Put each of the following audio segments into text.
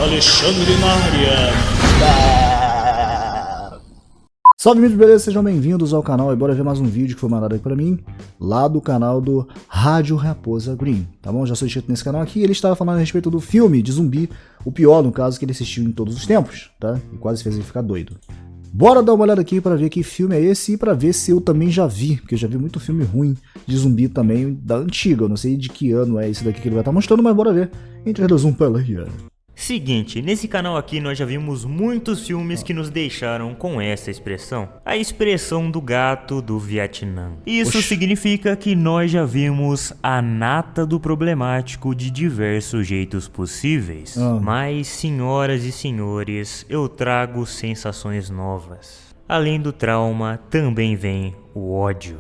Alexandre na área. Salve, amigos, beleza? Sejam bem-vindos ao canal e bora ver mais um vídeo que foi mandado aqui pra mim, lá do canal do Rádio Raposa Green, tá bom? Já sou inscrito nesse canal aqui e ele estava falando a respeito do filme de zumbi, o pior, no caso, que ele assistiu em todos os tempos, tá? E quase fez ele ficar doido. Bora dar uma olhada aqui pra ver que filme é esse e pra ver se eu também já vi, porque eu já vi muito filme ruim de zumbi também, da antiga, eu não sei de que ano é esse daqui que ele vai estar mostrando, mas bora ver. Em 3, 2, 1, play. Seguinte, nesse canal aqui nós já vimos muitos filmes que nos deixaram com essa expressão. A expressão do gato do Vietnã. Isso significa que nós já vimos a nata do problemático de diversos jeitos possíveis. Mas, senhoras e senhores, eu trago sensações novas. Além do trauma, também vem o ódio.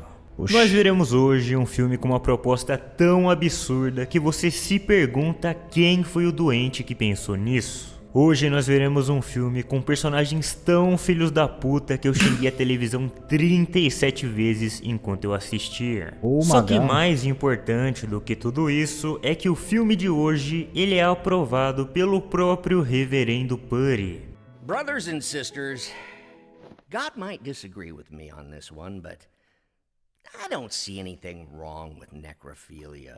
Nós veremos hoje um filme com uma proposta tão absurda que você se pergunta quem foi o doente que pensou nisso. Hoje nós veremos um filme com personagens tão filhos da puta que eu xinguei a televisão 37 vezes enquanto eu assistia. Só que mais importante do que tudo isso é que o filme de hoje ele é aprovado pelo próprio Reverendo Putty. Brothers and sisters, God might disagree with me on this one, but I don't see anything wrong with necrophilia.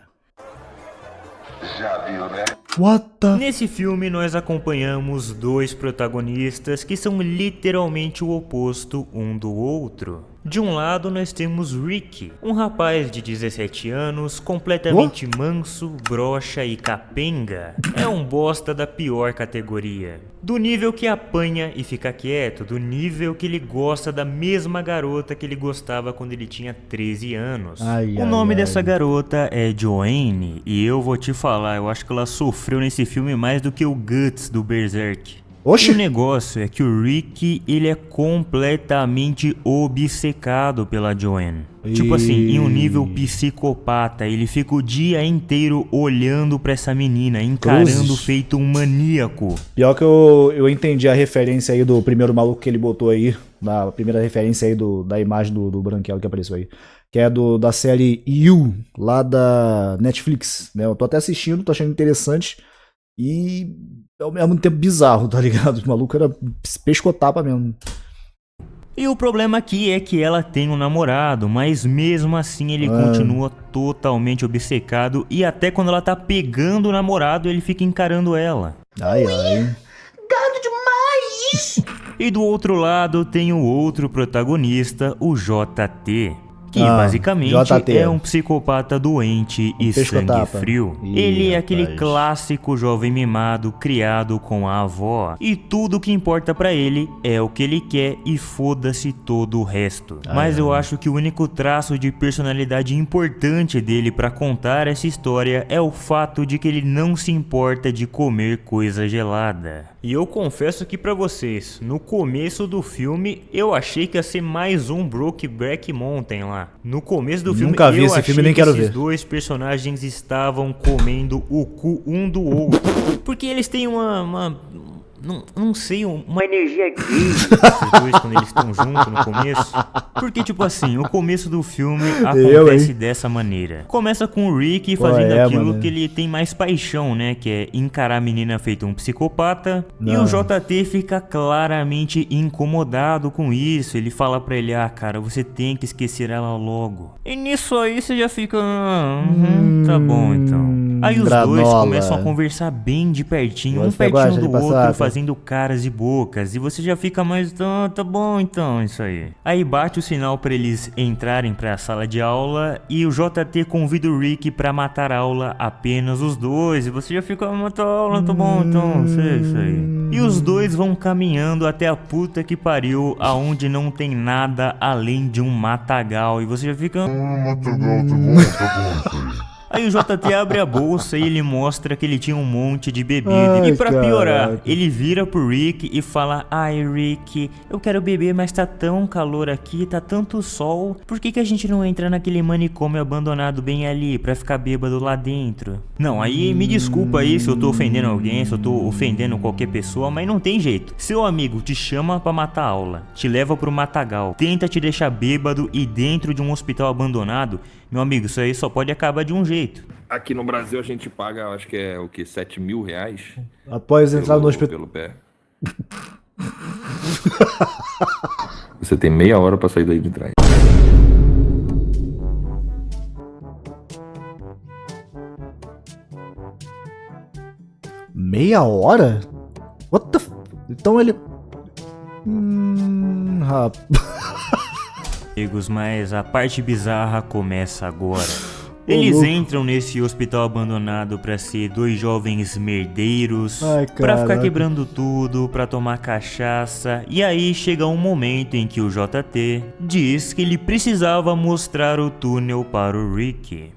Já viu, né? What the... Nesse filme nós acompanhamos dois protagonistas que são literalmente o oposto um do outro. De um lado nós temos Rick, um rapaz de 17 anos, completamente manso, broxa e capenga. É um bosta da pior categoria. Do nível que apanha e fica quieto, do nível que ele gosta da mesma garota que ele gostava quando ele tinha 13 anos. O nome dessa garota é Joanne, e eu vou te falar, eu acho que ela sofreu nesse filme mais do que o Guts do Berserk. Oxi. O negócio é que o Rick, ele é completamente obcecado pela Joanne. Tipo assim, em um nível psicopata, ele fica o dia inteiro olhando pra essa menina, encarando feito um maníaco. Pior que eu entendi a referência aí do primeiro maluco que ele botou aí, na primeira referência aí da imagem do branquelo que apareceu aí. Que é da série You, lá da Netflix, né? Eu tô até assistindo, tô achando interessante e ao mesmo tempo bizarro, tá ligado? O maluco era pescotapa mesmo. E o problema aqui é que ela tem um namorado, mas mesmo assim ele continua totalmente obcecado e até quando ela tá pegando o namorado, ele fica encarando ela. Ai. Gado demais! E do outro lado tem o outro protagonista, o JT. Que basicamente é um psicopata doente e sangue frio. Ele é aquele clássico jovem mimado criado com a avó. E tudo que importa pra ele é o que ele quer e foda-se todo o resto. Mas eu acho que o único traço de personalidade importante dele pra contar essa história é o fato de que ele não se importa de comer coisa gelada. E eu confesso aqui pra vocês, no começo do filme eu achei que ia ser mais um Brokeback Mountain lá. No começo do filme nunca vi esse filme, nem quero ver. Esses dois personagens estavam comendo o cu um do outro. Porque eles têm não sei, uma energia gay, esses dois, quando eles estão juntos no começo. Porque, tipo assim, o começo do filme acontece dessa maneira. Começa com o Rick fazendo aquilo que ele tem mais paixão, né? Que é encarar a menina feito um psicopata. E o JT fica claramente incomodado com isso. Ele fala pra ele, cara, você tem que esquecer ela logo. E nisso aí você já fica, tá bom então. Aí os dois começam a conversar bem de pertinho, um pertinho do outro, fazendo caras e bocas, e você já fica mais, tá bom então, isso aí. Aí bate o sinal pra eles entrarem pra sala de aula, e o JT convida o Rick pra matar a aula apenas os dois, e você já fica, matar a aula, tá bom então, sei, isso aí. E os dois vão caminhando até a puta que pariu, aonde não tem nada além de um matagal, e você já fica, Matagal, tá bom. Aí o JT abre a bolsa e ele mostra que ele tinha um monte de bebida. E pra piorar, ele vira pro Rick e fala: ai Rick, eu quero beber, mas tá tão calor aqui, tá tanto sol. Por que a gente não entra naquele manicômio abandonado bem ali pra ficar bêbado lá dentro? Não, aí me desculpa aí se eu tô ofendendo alguém, se eu tô ofendendo qualquer pessoa, mas não tem jeito. Seu amigo te chama pra matar a aula, te leva pro matagal, tenta te deixar bêbado e dentro de um hospital abandonado, meu amigo, isso aí só pode acabar de um jeito. Aqui no Brasil a gente paga, acho que é o que, 7 mil reais Após entrar no hospital. pelo pé. Você tem meia hora pra sair daí de trás. Meia hora? What the f... Então ele... rapaz... Amigos, mas a parte bizarra começa agora. Eles louco. entram nesse hospital abandonado pra ser dois jovens merdeiros, Ai, pra ficar caraca. quebrando tudo, pra tomar cachaça. E aí chega um momento em que o JT diz que ele precisava mostrar o túnel para o Rick.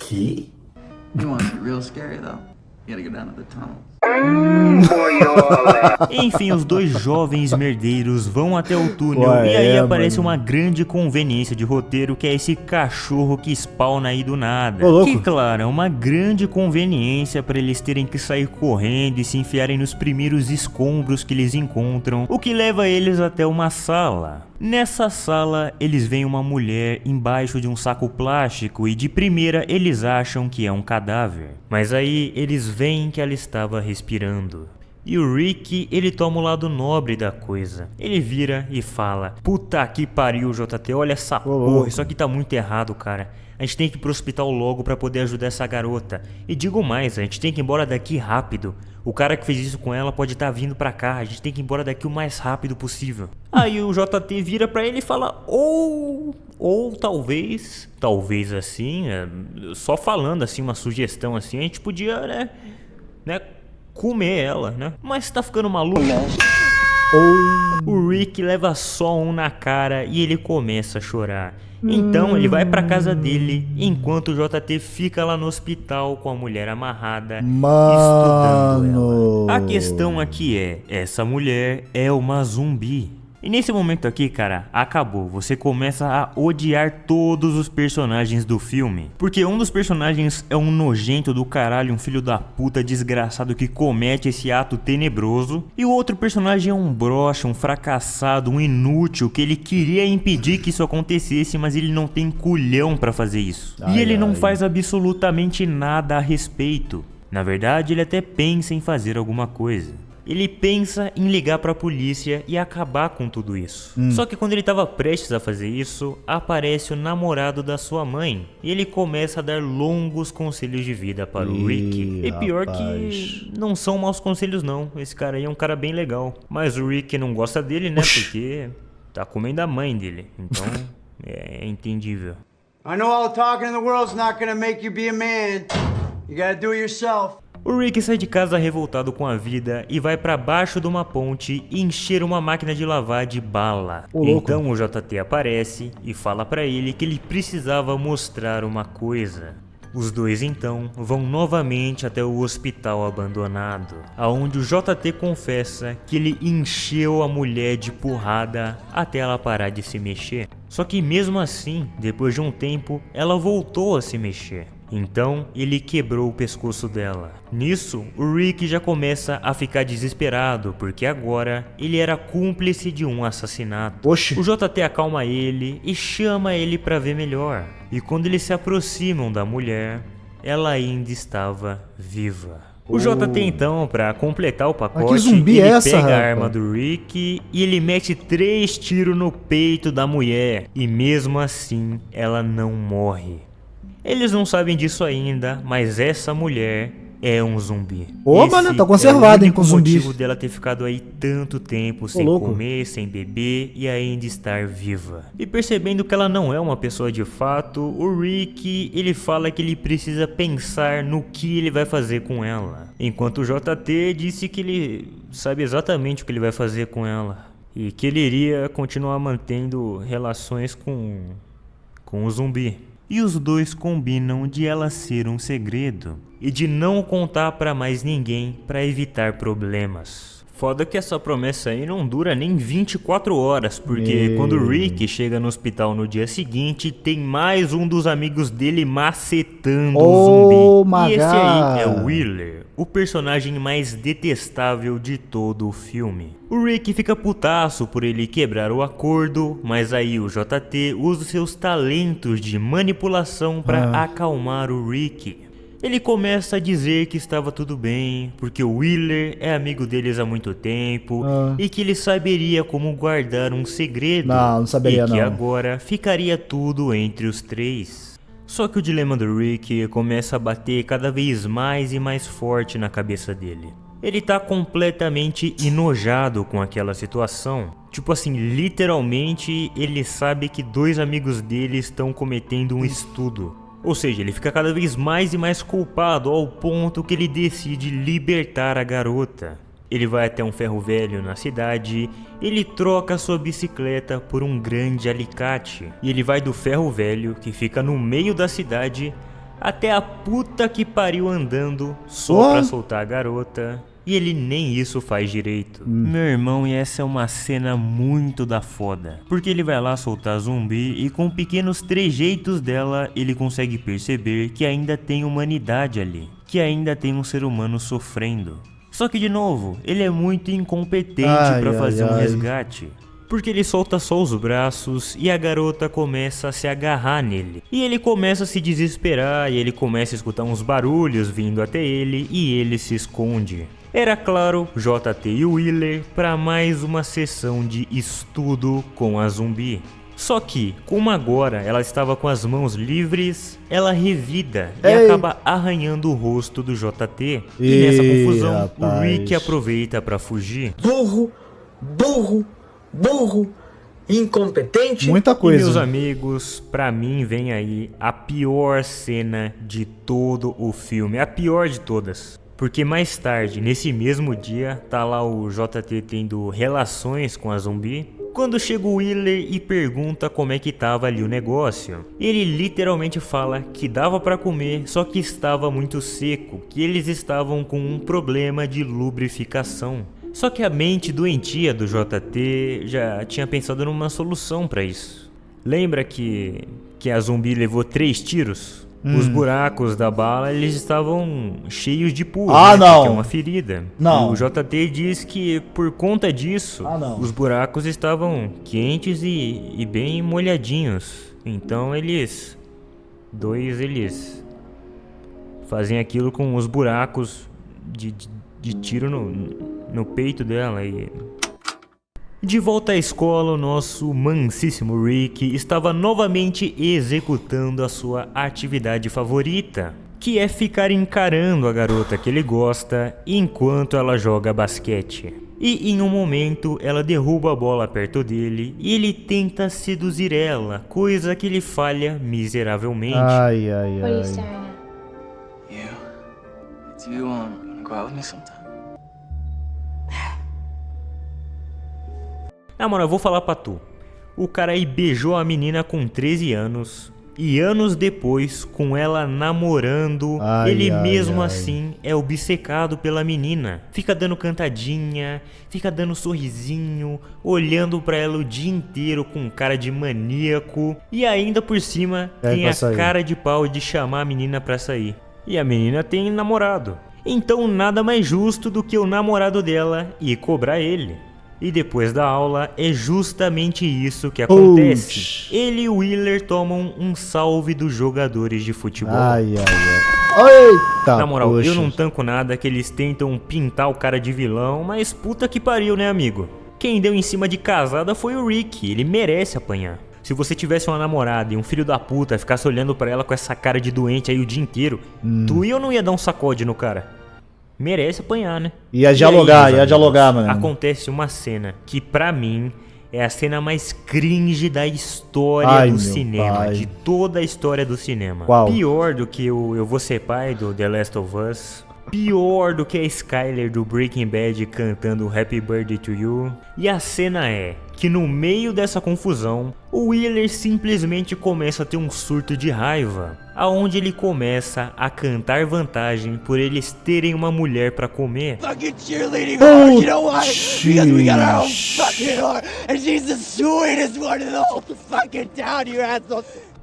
You want to be real scary though? You gotta go down to the tunnel. Enfim, os dois jovens merdeiros vão até o túnel Ué, e aí é, aparece mano. uma grande conveniência de roteiro, que é esse cachorro que spawna aí do nada. Ô, louco. Que, claro, é uma grande conveniência para eles terem que sair correndo e se enfiarem nos primeiros escombros que eles encontram, o que leva eles até uma sala. Nessa sala, eles veem uma mulher embaixo de um saco plástico e de primeira eles acham que é um cadáver. Mas aí eles veem que ela estava respirando. E o Rick, ele toma o lado nobre da coisa. Ele vira e fala: puta que pariu, JT, olha essa louco. porra, isso aqui tá muito errado, cara. A gente tem que ir pro hospital logo pra poder ajudar essa garota. E digo mais, a gente tem que ir embora daqui rápido. O cara que fez isso com ela pode estar vindo pra cá, a gente tem que ir embora daqui o mais rápido possível. Aí o JT vira pra ele e fala: ou talvez assim, só falando assim, uma sugestão assim, a gente podia, né, comer ela, né? Mas tá ficando maluco? O Rick leva só um na cara e ele começa a chorar. Então ele vai pra casa dele, enquanto o JT fica lá no hospital com a mulher amarrada, estudando Mano... ela. A questão aqui é, essa mulher é uma zumbi. E nesse momento aqui, cara, acabou. Você começa a odiar todos os personagens do filme. Porque um dos personagens é um nojento do caralho, um filho da puta desgraçado que comete esse ato tenebroso. E o outro personagem é um broxa, um fracassado, um inútil, que ele queria impedir que isso acontecesse, mas ele não tem culhão pra fazer isso. E ele não faz absolutamente nada a respeito. Na verdade, ele até pensa em fazer alguma coisa. Ele pensa em ligar pra polícia e acabar com tudo isso. Só que quando ele estava prestes a fazer isso, aparece o namorado da sua mãe. E ele começa a dar longos conselhos de vida para o Rick. E pior que não são maus conselhos não. Esse cara aí é um cara bem legal. Mas o Rick não gosta dele, né? Porque tá comendo a mãe dele. Então é entendível. I know all the talking in the world's not gonna make you be a man. You gotta do it yourself. O Rick sai de casa revoltado com a vida e vai pra baixo de uma ponte encher uma máquina de lavar de bala. Então o JT aparece e fala pra ele que ele precisava mostrar uma coisa. Os dois então vão novamente até o hospital abandonado, aonde o JT confessa que ele encheu a mulher de porrada até ela parar de se mexer. Só que mesmo assim, depois de um tempo, ela voltou a se mexer. Então ele quebrou o pescoço dela. Nisso, o Rick já começa a ficar desesperado, porque agora ele era cúmplice de um assassinato. Oxi. O JT acalma ele e chama ele pra ver melhor. E quando eles se aproximam da mulher, ela ainda estava viva. O JT então, pra completar o pacote, que zumbi ele é essa, pega a rapaz? arma do Rick e ele mete 3 tiros no peito da mulher. E mesmo assim, ela não morre. Eles não sabem disso ainda, mas essa mulher é um zumbi. Opa, né? Tá Esse conservado, hein, é o com único zumbis. motivo dela ter ficado aí tanto tempo sem louco. comer, sem beber e ainda estar viva. E percebendo que ela não é uma pessoa de fato, o Rick, ele fala que ele precisa pensar no que ele vai fazer com ela. Enquanto o JT disse que ele sabe exatamente o que ele vai fazer com ela. E que ele iria continuar mantendo relações com o zumbi. E os dois combinam de ela ser um segredo e de não contar pra mais ninguém pra evitar problemas. Foda que essa promessa aí não dura nem 24 horas, porque quando o Rick chega no hospital no dia seguinte, tem mais um dos amigos dele macetando o zumbi. E esse aí é o Wheeler, o personagem mais detestável de todo o filme. O Rick fica putaço por ele quebrar o acordo, mas aí o JT usa seus talentos de manipulação para acalmar o Rick. Ele começa a dizer que estava tudo bem, porque o Wheeler é amigo deles há muito tempo e que ele saberia como guardar um segredo. Não saberia e que agora ficaria tudo entre os três. Só que o dilema do Rick começa a bater cada vez mais e mais forte na cabeça dele. Ele tá completamente enojado com aquela situação. Tipo assim, literalmente ele sabe que dois amigos dele estão cometendo um estudo. Ou seja, ele fica cada vez mais e mais culpado ao ponto que ele decide libertar a garota. Ele vai até um ferro velho na cidade, ele troca sua bicicleta por um grande alicate. E ele vai do ferro velho, que fica no meio da cidade, até a puta que pariu andando só pra soltar a garota. E ele nem isso faz direito. Meu irmão, e essa é uma cena muito da foda. Porque ele vai lá soltar zumbi e com pequenos trejeitos dela, ele consegue perceber que ainda tem humanidade ali. Que ainda tem um ser humano sofrendo. Só que de novo, ele é muito incompetente pra fazer um resgate. Porque ele solta só os braços e a garota começa a se agarrar nele. E ele começa a se desesperar e ele começa a escutar uns barulhos vindo até ele e ele se esconde. Era claro, JT e Wheeler para mais uma sessão de estudo com a zumbi. Só que, como agora ela estava com as mãos livres, ela revida e acaba arranhando o rosto do JT. E nessa confusão, o Rick aproveita para fugir. Burro, incompetente. Muita coisa. E meus amigos, pra mim vem aí a pior cena de todo o filme, a pior de todas. Porque mais tarde, nesse mesmo dia, tá lá o JT tendo relações com a zumbi. Quando chega o Wheeler e pergunta como é que tava ali o negócio, ele literalmente fala que dava pra comer, só que estava muito seco, que eles estavam com um problema de lubrificação. Só que a mente doentia do JT já tinha pensado numa solução pra isso. Lembra que a zumbi levou 3 tiros? Os buracos da bala, eles estavam cheios de pus, não. Que é uma ferida. Não. O JT diz que por conta disso, os buracos estavam quentes e bem molhadinhos. Então eles fazem aquilo com os buracos de tiro no peito dela e... De volta à escola, o nosso mansíssimo Rick estava novamente executando a sua atividade favorita, que é ficar encarando a garota que ele gosta enquanto ela joga basquete. E em um momento ela derruba a bola perto dele e ele tenta seduzir ela, coisa que ele falha miseravelmente. What are you staring at? You. Do you wanna go out with me sometime? Na moral, eu vou falar pra tu. O cara aí beijou a menina com 13 anos e anos depois, com ela namorando, ele mesmo assim é obcecado pela menina. Fica dando cantadinha, fica dando sorrisinho, olhando pra ela o dia inteiro com cara de maníaco e ainda por cima tem a cara de pau de chamar a menina pra sair. E a menina tem namorado. Então nada mais justo do que o namorado dela ir cobrar ele. E depois da aula, é justamente isso que acontece. Ele e o Wheeler tomam um salve dos jogadores de futebol. Eita, na moral, poxa. eu não tanco nada que eles tentam pintar o cara de vilão, mas puta que pariu, né, amigo? Quem deu em cima de casada foi o Rick, ele merece apanhar. Se você tivesse uma namorada e um filho da puta ficasse olhando pra ela com essa cara de doente aí o dia inteiro, tu e eu não ia dar um sacode no cara? Merece apanhar, né? Ia dialogar, mano. Acontece uma cena que pra mim é a cena mais cringe da história do cinema, de toda a história do cinema. Qual? Pior do que o Eu Vou Ser Pai do The Last of Us. Pior do que a Skyler do Breaking Bad cantando Happy Birthday to You. E a cena é que no meio dessa confusão, o Wheeler simplesmente começa a ter um surto de raiva, aonde ele começa a cantar vantagem por eles terem uma mulher pra comer.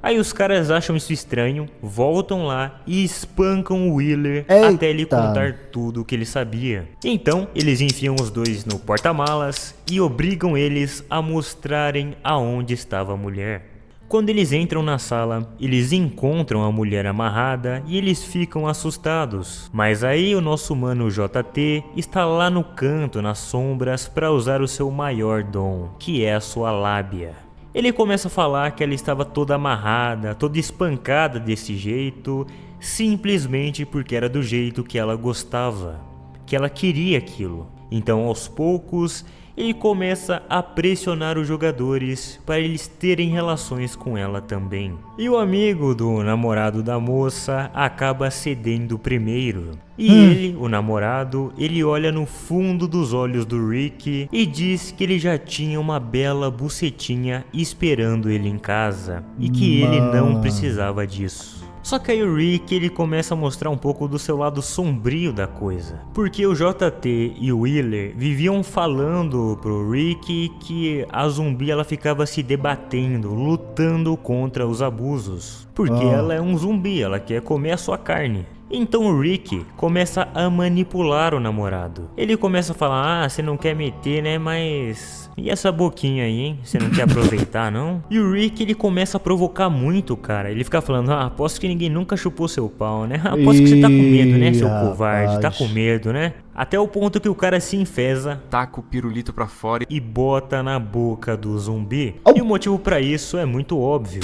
Aí os caras acham isso estranho, voltam lá e espancam o Wheeler até ele contar tudo o que ele sabia. Então eles enfiam os dois no porta-malas e obrigam eles a mostrarem aonde estava a mulher. Quando eles entram na sala, eles encontram a mulher amarrada e eles ficam assustados. Mas aí o nosso mano JT está lá no canto, nas sombras, para usar o seu maior dom, que é a sua lábia. Ele começa a falar que ela estava toda amarrada, toda espancada desse jeito, simplesmente porque era do jeito que ela gostava, que ela queria aquilo. Então, aos poucos, ele começa a pressionar os jogadores para eles terem relações com ela também. E o amigo do namorado da moça acaba cedendo primeiro. E ele, o namorado, ele olha no fundo dos olhos do Rick e diz que ele já tinha uma bela bucetinha esperando ele em casa e que ele não precisava disso. Só que aí o Rick ele começa a mostrar um pouco do seu lado sombrio da coisa. Porque o JT e o Wheeler viviam falando pro Rick que a zumbi ela ficava se debatendo, lutando contra os abusos. Porque ela é um zumbi, ela quer comer a sua carne. Então o Rick começa a manipular o namorado. Ele começa a falar, ah, você não quer meter, né, mas... E essa boquinha aí, hein? Você não quer aproveitar, não? E o Rick, ele começa a provocar muito, cara. Ele fica falando, ah, aposto que ninguém nunca chupou seu pau, né? Aposto que você tá com medo, né, seu covarde? Tá com medo, né? Até o ponto que o cara se enfesa, taca o pirulito pra fora e bota na boca do zumbi. E o motivo pra isso é muito óbvio.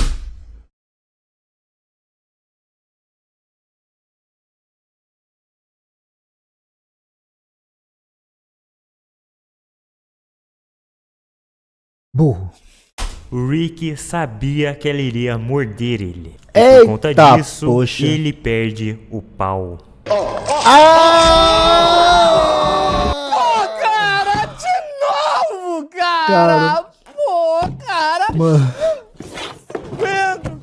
Burro. O Rick sabia que ela iria morder ele. E Eita, por conta disso, poxa. ele perde o pau. Cara, de novo, cara! Pô, cara! Mano.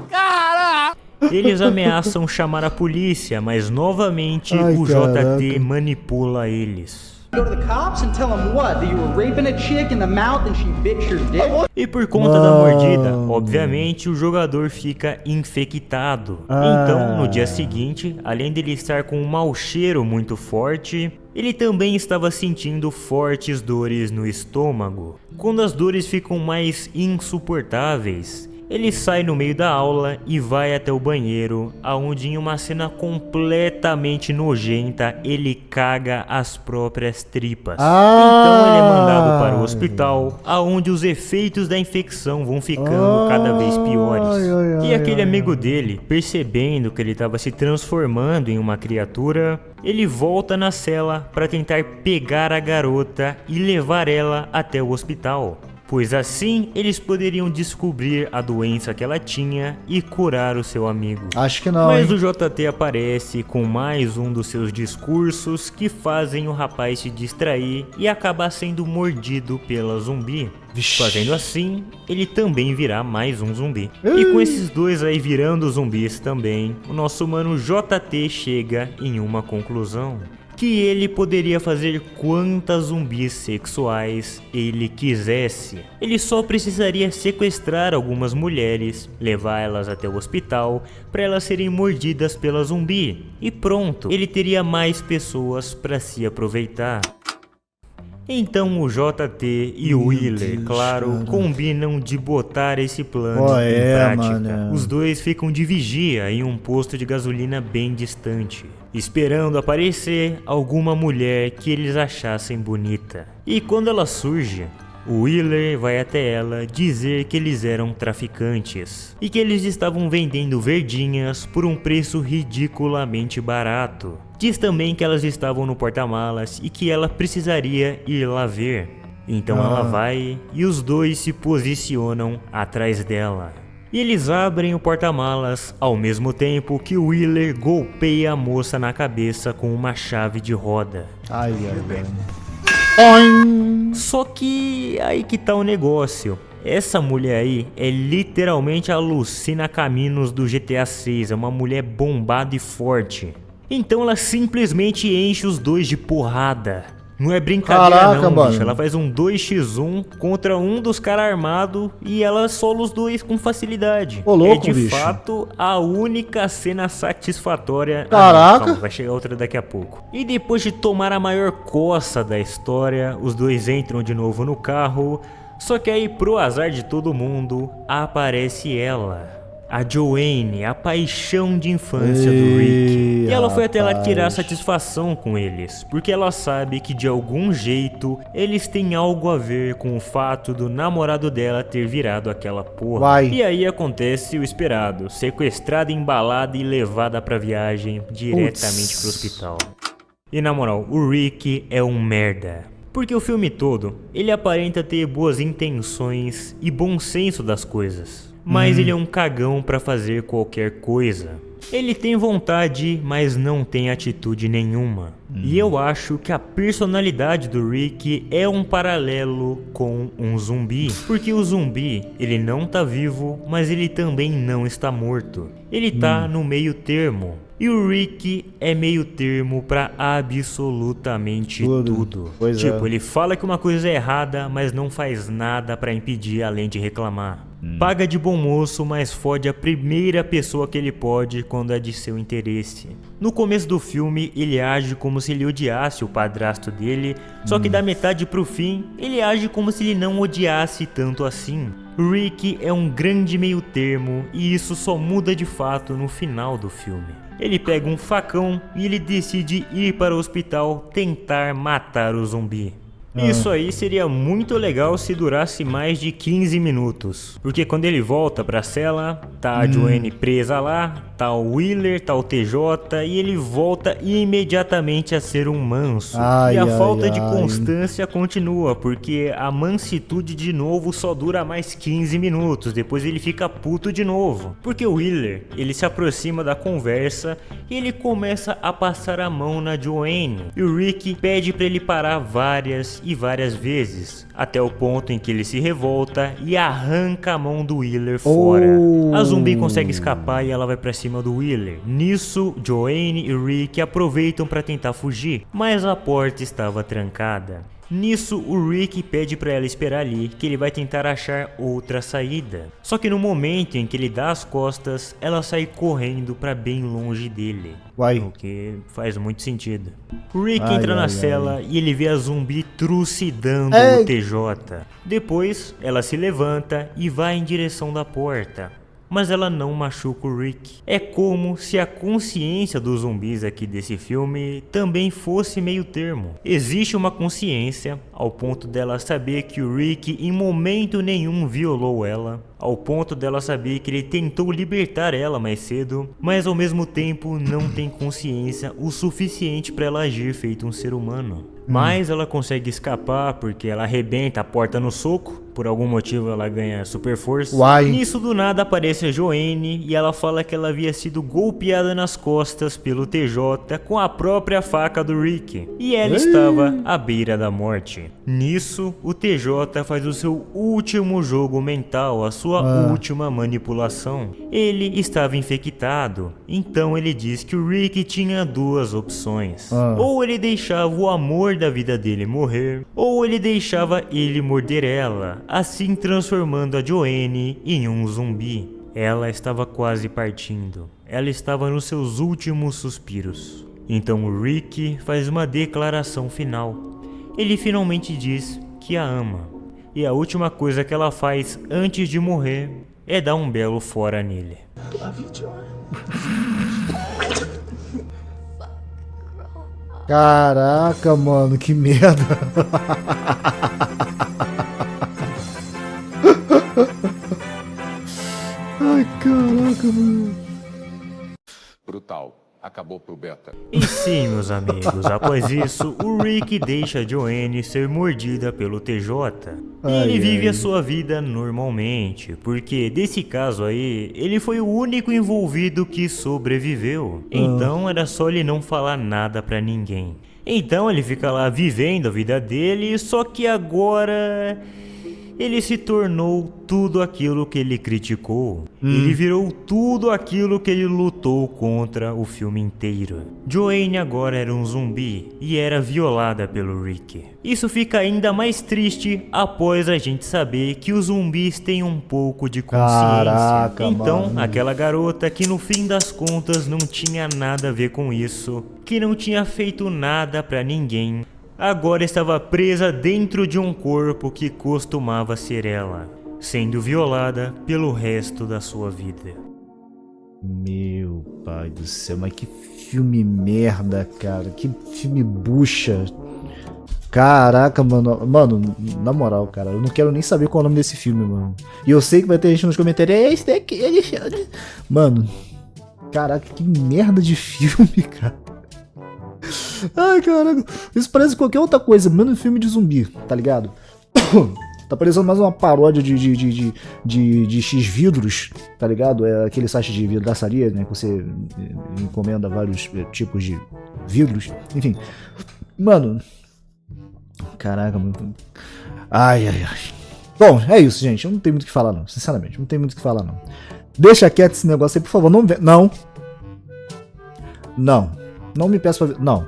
Cara! Eles ameaçam chamar a polícia, mas novamente o JT manipula eles. Go to the cops and tell them what? That you were raping a chick in the mouth and she bit your dick? E por conta da mordida, obviamente o jogador fica infectado. Então, no dia seguinte, além dele estar com um mau cheiro muito forte, ele também estava sentindo fortes dores no estômago. Quando as dores ficam mais insuportáveis, ele sai no meio da aula e vai até o banheiro, aonde em uma cena completamente nojenta, ele caga as próprias tripas. Então ele é mandado para o hospital, aonde os efeitos da infecção vão ficando cada vez piores. E aquele amigo dele, percebendo que ele estava se transformando em uma criatura, ele volta na cela para tentar pegar a garota e levar ela até o hospital. Pois assim eles poderiam descobrir a doença que ela tinha e curar o seu amigo. Acho que não, Mas hein? o JT aparece com mais um dos seus discursos que fazem o rapaz se distrair e acabar sendo mordido pela zumbi. Fazendo assim, ele também virá mais um zumbi. E com esses dois aí virando zumbis também, o nosso mano JT chega em uma conclusão. Que ele poderia fazer quantas zumbis sexuais ele quisesse. Ele só precisaria sequestrar algumas mulheres, levar elas até o hospital para elas serem mordidas pela zumbi. E pronto, ele teria mais pessoas para se aproveitar. Então o JT e o Wheeler, claro, combinam de botar esse plano em prática. Mano. Os dois ficam de vigia em um posto de gasolina bem distante, esperando aparecer alguma mulher que eles achassem bonita. E quando ela surge, o Wheeler vai até ela dizer que eles eram traficantes e que eles estavam vendendo verdinhas por um preço ridiculamente barato. Diz também que elas estavam no porta-malas e que ela precisaria ir lá ver. Então ela vai e os dois se posicionam atrás dela. E eles abrem o porta-malas ao mesmo tempo que o Wheeler golpeia a moça na cabeça com uma chave de roda. Ai, ai, ai. Toim. Só que aí que tá o negócio. Essa mulher aí é literalmente a Lucina Caminos do GTA 6, é uma mulher bombada e forte. Então ela simplesmente enche os dois de porrada. Não é brincadeira. Caraca, não, mano. bicho. Ela faz um 2x1 contra um dos caras armados e ela sola os dois com facilidade. Ô, louco, é de bicho. fato a única cena satisfatória. Caraca. Calma, vai chegar outra daqui a pouco. E depois de tomar a maior coça da história, os dois entram de novo no carro. Só que aí, pro azar de todo mundo, aparece ela. A Joanne, a paixão de infância do Rick. E ela foi até lá tirar satisfação com eles, porque ela sabe que de algum jeito eles têm algo a ver com o fato do namorado dela ter virado aquela porra. Vai. E aí acontece o esperado, sequestrada, embalada e levada pra viagem diretamente pro hospital. E na moral, o Rick é um merda. Porque o filme todo, ele aparenta ter boas intenções e bom senso das coisas. Mas ele é um cagão pra fazer qualquer coisa. Ele tem vontade, mas não tem atitude nenhuma. E eu acho que a personalidade do Rick é um paralelo com um zumbi. Porque o zumbi, ele não tá vivo, mas ele também não está morto. Ele tá no meio termo. E o Rick é meio termo pra absolutamente tudo. Pois Tipo, é. ele fala que uma coisa é errada, mas não faz nada pra impedir além de reclamar. Paga de bom moço, mas fode a primeira pessoa que ele pode quando é de seu interesse. No começo do filme, ele age como se ele odiasse o padrasto dele, só que da metade pro fim, ele age como se ele não odiasse tanto assim. Rick é um grande meio termo e isso só muda de fato no final do filme. Ele pega um facão e ele decide ir para o hospital tentar matar o zumbi. Isso aí seria muito legal se durasse mais de 15 minutos. Porque quando ele volta pra cela, tá a Joanne presa lá, tá o Wheeler, tá o TJ e ele volta imediatamente a ser um manso. Ai, e a ai, falta de ai. constância continua, porque a mansitude de novo só dura mais 15 minutos, depois ele fica puto de novo. Porque o Wheeler, ele se aproxima da conversa e ele começa a passar a mão na Joanne. E o Rick pede pra ele parar várias e várias vezes, até o ponto em que ele se revolta e arranca a mão do Wheeler fora. A zumbi consegue escapar e ela vai pra cima do Wheeler. Nisso, Joanne e Rick aproveitam pra tentar fugir, mas a porta estava trancada. Nisso, o Rick pede pra ela esperar ali, que ele vai tentar achar outra saída. Só que no momento em que ele dá as costas, ela sai correndo pra bem longe dele. Uai. O que faz muito sentido. O Rick Ai, entra na ai, cela e ele vê a zumbi trucidando Ei. o TJ. Depois, ela se levanta e vai em direção da porta. Mas ela não machuca o Rick. É como se a consciência dos zumbis aqui desse filme também fosse meio termo. Existe uma consciência ao ponto dela saber que o Rick em momento nenhum violou ela, ao ponto dela saber que ele tentou libertar ela mais cedo, mas ao mesmo tempo não tem consciência o suficiente para ela agir feito um ser humano. Mas ela consegue escapar porque ela arrebenta a porta no soco. Por algum motivo ela ganha super força. Uai. Nisso do nada aparece a Joanne e ela fala que ela havia sido golpeada nas costas pelo TJ com a própria faca do Rick. E ela estava à beira da morte. Nisso, o TJ faz o seu último jogo mental, a sua última manipulação. Ele estava infectado, então ele diz que o Rick tinha duas opções. Ou ele deixava o amor da vida dele morrer, ou ele deixava ele morder ela, assim transformando a Joanne em um zumbi. Ela estava quase partindo. Ela estava nos seus últimos suspiros. Então o Rick faz uma declaração final. Ele finalmente diz que a ama. E a última coisa que ela faz antes de morrer é dar um belo fora nele. Caraca, mano, que merda. Ai, caraca, mano. Brutal. Acabou pro Beta. E sim, meus amigos, após isso, o Rick deixa a Joanne ser mordida pelo TJ. E ele vive a sua vida normalmente, porque desse caso aí, ele foi o único envolvido que sobreviveu. Então era só ele não falar nada pra ninguém. Então ele fica lá vivendo a vida dele, só que agora ele se tornou tudo aquilo que ele criticou. Ele virou tudo aquilo que ele lutou contra o filme inteiro. Joanne agora era um zumbi e era violada pelo Rick. Isso fica ainda mais triste após a gente saber que os zumbis têm um pouco de consciência. Caraca, então, mano. aquela garota que no fim das contas não tinha nada a ver com isso, que não tinha feito nada pra ninguém, agora estava presa dentro de um corpo que costumava ser ela, sendo violada pelo resto da sua vida. Meu pai do céu, mas que filme merda, cara. Que filme bucha. Caraca, mano. Mano, na moral, cara, eu não quero nem saber qual é o nome desse filme, mano. E eu sei que vai ter gente nos comentários. É esse daqui, Alexandre. Mano, caraca, que merda de filme, cara. Ai, caraca. Isso parece qualquer outra coisa, menos filme de zumbi, tá ligado? Tá parecendo mais uma paródia de X-Vidros, tá ligado? É aquele site de vidraçaria, né? Que você encomenda vários tipos de vidros. Enfim. Mano. Caraca, mano. Ai, ai, ai. Bom, é isso, gente. Eu não tenho muito o que falar, não. Sinceramente, não tenho muito o que falar, não. Deixa quieto esse negócio aí, por favor. Não. Não. Não. Não me peça pra ver. Não.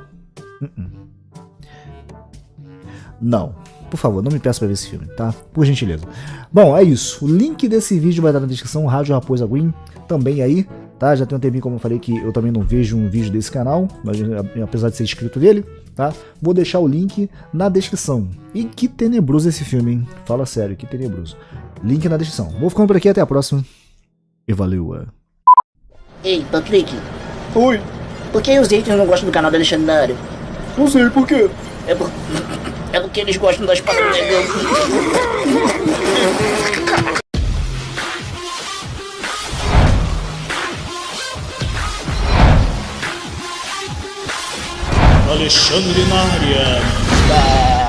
Não. Por favor, não me peça pra ver esse filme, tá? Por gentileza. Bom, é isso. O link desse vídeo vai estar na descrição. Rádio Raposa Green também aí, tá? Já tem um tempinho, como eu falei, que eu também não vejo um vídeo desse canal, mas, apesar de ser inscrito nele, tá? Vou deixar o link na descrição. E que tenebroso esse filme, hein? Fala sério, que tenebroso. Link na descrição. Vou ficando por aqui, até a próxima. E valeu. Ei, Patrick. Oi, Por que os haters não gostam do canal do Alexandre? não sei por quê. É porque eles gostam das paradas negras. Alexandre na área.